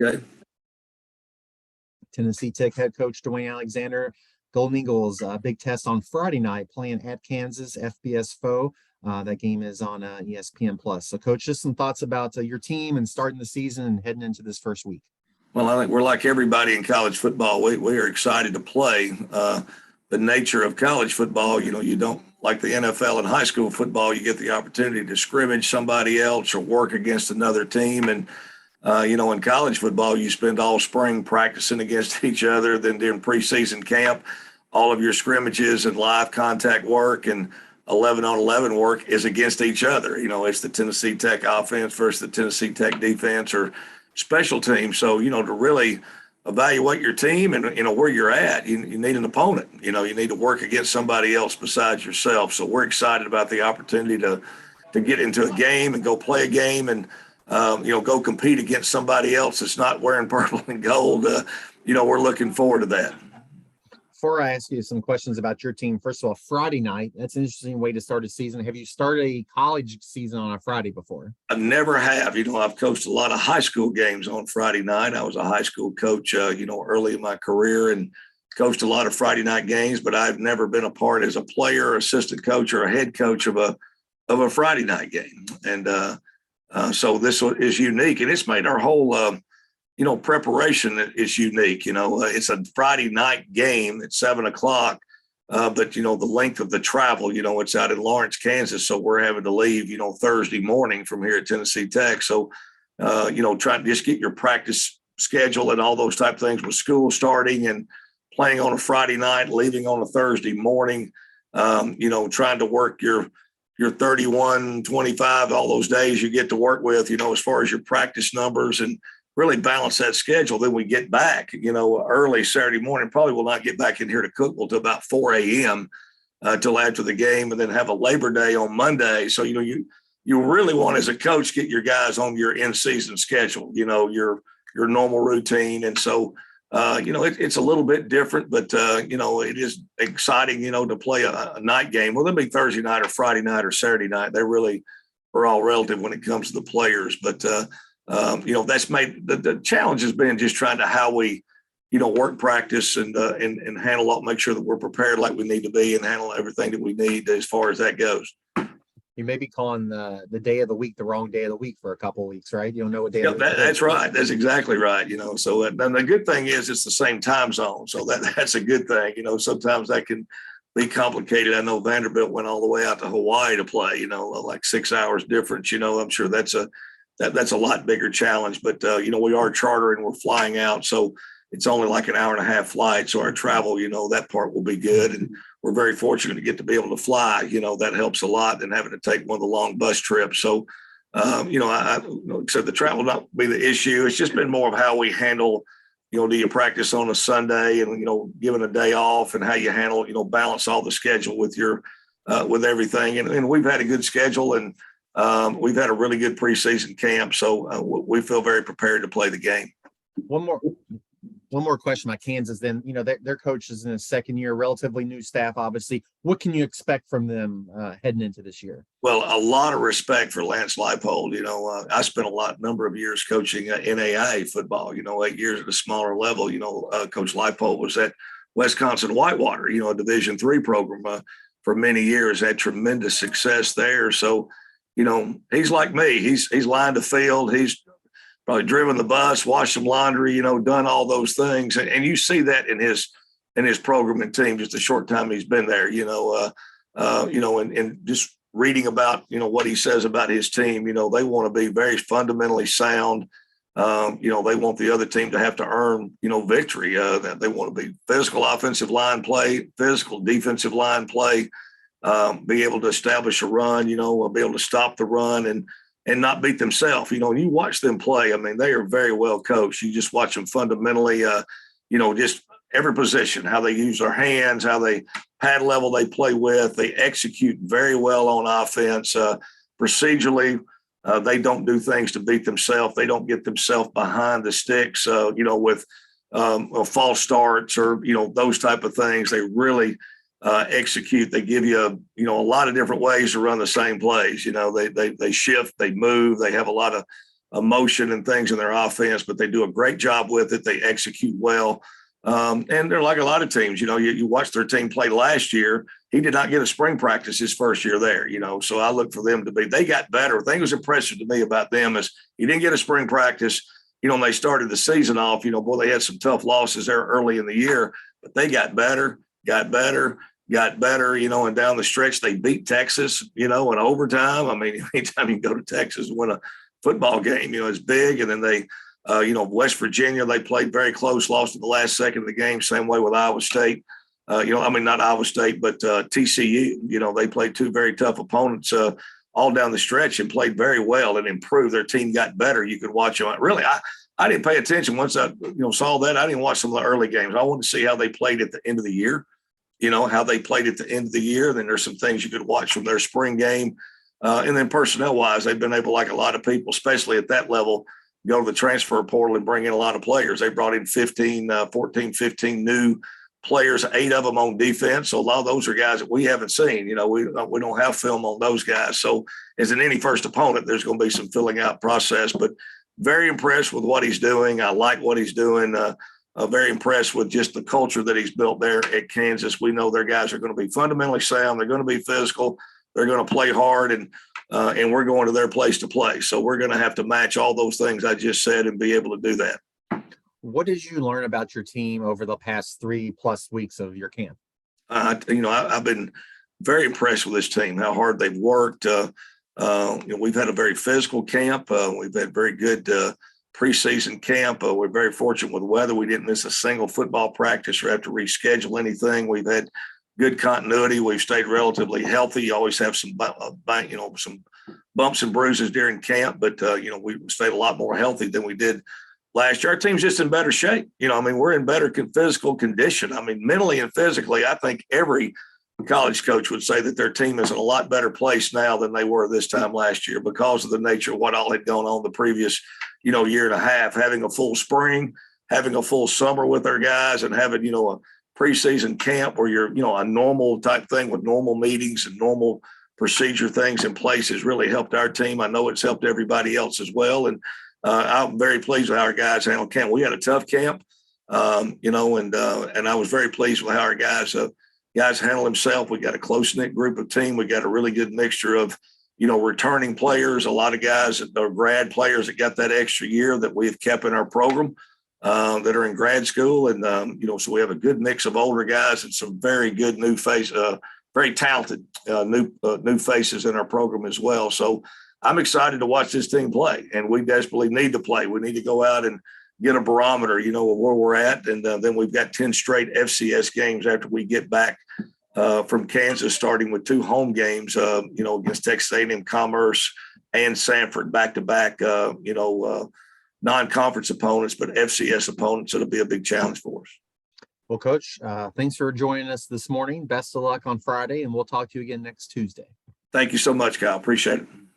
Okay. Tennessee Tech head coach Dewayne Alexander. Golden Eagles, big test on Friday night playing at Kansas, FBS foe. That game is on ESPN Plus. So, Coach, just some thoughts about your team and starting the season and heading into this first week. Well, I think we're like everybody in college football. We are excited to play. The nature of college football, you don't like the NFL and high school football. You get the opportunity to scrimmage somebody else or work against another team. And, in college football, you spend all spring practicing against each other. Then during preseason camp, all of your scrimmages and live contact work and 11-on-11 work is against each other. It's the Tennessee Tech offense versus the Tennessee Tech defense or special teams. So, to really evaluate your team and, where you're at, you need an opponent. You need to work against somebody else besides yourself. So we're excited about the opportunity to get into a game and go play a game and, go compete against somebody else that's not wearing purple and gold. We're looking forward to that. Before I ask you some questions about your team, first of all, Friday night, that's an interesting way to start a season. Have you started a college season on a Friday before? I never have. I've coached a lot of high school games on Friday night. I was a high school coach, early in my career and coached a lot of Friday night games, but I've never been a part as a player, assistant coach, or a head coach of a Friday night game. And so this is unique, and it's made our whole preparation is unique. It's a Friday night game at 7:00, but the length of the travel, it's out in Lawrence, Kansas. So we're having to leave, Thursday morning from here at Tennessee Tech. So, trying to just get your practice schedule and all those type of things with school starting and playing on a Friday night, leaving on a Thursday morning, trying to work your 31, 25, all those days you get to work with, as far as your practice numbers and really balance that schedule. Then we get back, early Saturday morning. Probably will not get back in here to Cookville till about 4 a.m. Till after the game, and then have a Labor Day on Monday. So, you really want, as a coach, get your guys on your in-season schedule, your normal routine. And so, it's a little bit different, but, it is exciting, to play a night game. Well, it'll be Thursday night or Friday night or Saturday night. They really are all relative when it comes to the players. But, that's made the challenge has been just trying to how we, work practice and handle up, make sure that we're prepared like we need to be and handle everything that we need as far as that goes. You may be calling the day of the week the wrong day of the week for a couple of weeks, right? You don't know what day. Yeah, that's right. That's exactly right. So and the good thing is it's the same time zone, so that's a good thing. Sometimes that can be complicated. I know Vanderbilt went all the way out to Hawaii to play. Like 6 hours difference. I'm sure that's a lot bigger challenge. But we are chartering, we're flying out, so it's only like an hour and a half flight. So our travel, that part will be good. And we're very fortunate to get to be able to fly. That helps a lot than having to take one of the long bus trips. So, I said the travel not be the issue. It's just been more of how we handle, do you practice on a Sunday and, given a day off and how you handle, balance all the schedule with your, with everything. And we've had a good schedule and we've had a really good preseason camp. So we feel very prepared to play the game. One more question about Kansas. Then, their coach is in his second year, relatively new staff, obviously. What can you expect from them heading into this year? Well, a lot of respect for Lance Leipold. I spent a number of years coaching NAIA football, 8 years at a smaller level. Coach Leipold was at Wisconsin Whitewater, a Division III program for many years, had tremendous success there. So, he's like me. He's lined the field. He's probably driven the bus, washed some laundry, done all those things. And you see that in his program and team, just a short time he's been there, and just reading about, what he says about his team, they want to be very fundamentally sound. They want the other team to have to earn, victory. They want to be physical offensive line play, physical defensive line play, be able to establish a run, be able to stop the run and not beat themselves. When you watch them play, I mean, they are very well coached. You just watch them fundamentally, just every position, how they use their hands, how they pad level they play with. They execute very well on offense. Procedurally, they don't do things to beat themselves. They don't get themselves behind the sticks, with false starts or, those type of things. They really execute. They give you a lot of different ways to run the same plays. They shift, they move, they have a lot emotion and things in their offense, but they do a great job with it. They execute well. And they're like a lot of teams, you watch their team play last year. He did not get a spring practice his first year there, so I look for them they got better. The thing that was impressive to me about them is he didn't get a spring practice. When they started the season off, boy, they had some tough losses there early in the year, but they got better, and down the stretch, they beat Texas, in overtime. I mean, anytime you go to Texas and win a football game, it's big. And then they, West Virginia, they played very close, lost in the last second of the game, same way with Iowa State. Not Iowa State, but TCU, they played two very tough opponents all down the stretch and played very well and improved. Their team got better. You could watch them. Really, I didn't pay attention once I saw that. I didn't watch some of the early games. I wanted to see how they played at the end of the year, how they played at the end of the year. Then there's some things you could watch from their spring game. And then personnel-wise, they've been able, like a lot of people, especially at that level, go to the transfer portal and bring in a lot of players. They brought in 15 new players, 8 of them on defense. So a lot of those are guys that we haven't seen. We don't have film on those guys. So as in any first opponent, there's going to be some filling out process. But very impressed with what he's doing. I like what he's doing. Very impressed with just the culture that he's built there at Kansas. We know their guys are going to be fundamentally sound. They're going to be physical. They're going to play hard, and we're going to their place to play. So we're going to have to match all those things I just said and be able to do that. What did you learn about your team over the past 3+ weeks of your camp? I've been very impressed with this team, how hard they've worked. We've had a very physical camp. We've had very good preseason camp. We're very fortunate with the weather. We didn't miss a single football practice or have to reschedule anything. We've had good continuity. We've stayed relatively healthy. You always have some bumps and bruises during camp, but we stayed a lot more healthy than we did last year. Our team's just in better shape. We're in better physical condition. Mentally and physically, I think every college coach would say that their team is in a lot better place now than they were this time last year because of the nature of what all had gone on the previous, year and a half, having a full spring, having a full summer with our guys, and having, a preseason camp where you're, a normal type thing with normal meetings and normal procedure things in place has really helped our team. I know it's helped everybody else as well. And I'm very pleased with how our guys handled camp. We had a tough camp, and I was very pleased with how our guys handle themselves. We got a close-knit group of team. We got a really good mixture of, returning players, a lot of guys that are grad players that got that extra year that we've kept in our program that are in grad school. And, so we have a good mix of older guys and some very good new very talented new faces in our program as well. So I'm excited to watch this team play, and we desperately need to play. We need to go out and get a barometer, of where we're at. And then we've got 10 straight FCS games after we get back from Kansas, starting with 2 home games, against Texas A&M Commerce and Sanford back-to-back, non-conference opponents, but FCS opponents. It'll be a big challenge for us. Well, Coach, thanks for joining us this morning. Best of luck on Friday, and we'll talk to you again next Tuesday. Thank you so much, Kyle. Appreciate it.